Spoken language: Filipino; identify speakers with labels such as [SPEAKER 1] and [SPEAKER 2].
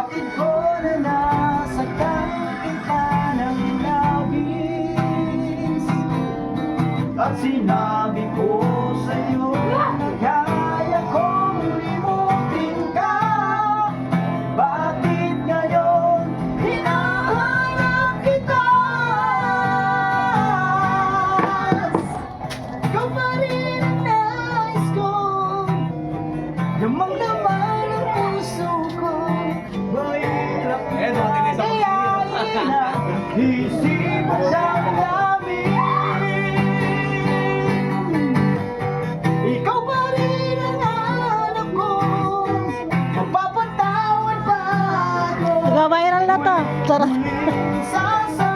[SPEAKER 1] Kapatid ko na nasaktan kita ng labis, at sinabi ko sa'yo kaya kong limutin ka. Bakit ngayon hinahanap kita? Ikaw pa rin ang nais ko, damang-daman ang puso ko. Mahirap kayain na isip ang namin. Ikaw pa rin ang hanap ko, mapapatawad ba ako?
[SPEAKER 2] Nag-viral na to. Sarap.
[SPEAKER 1] Sasa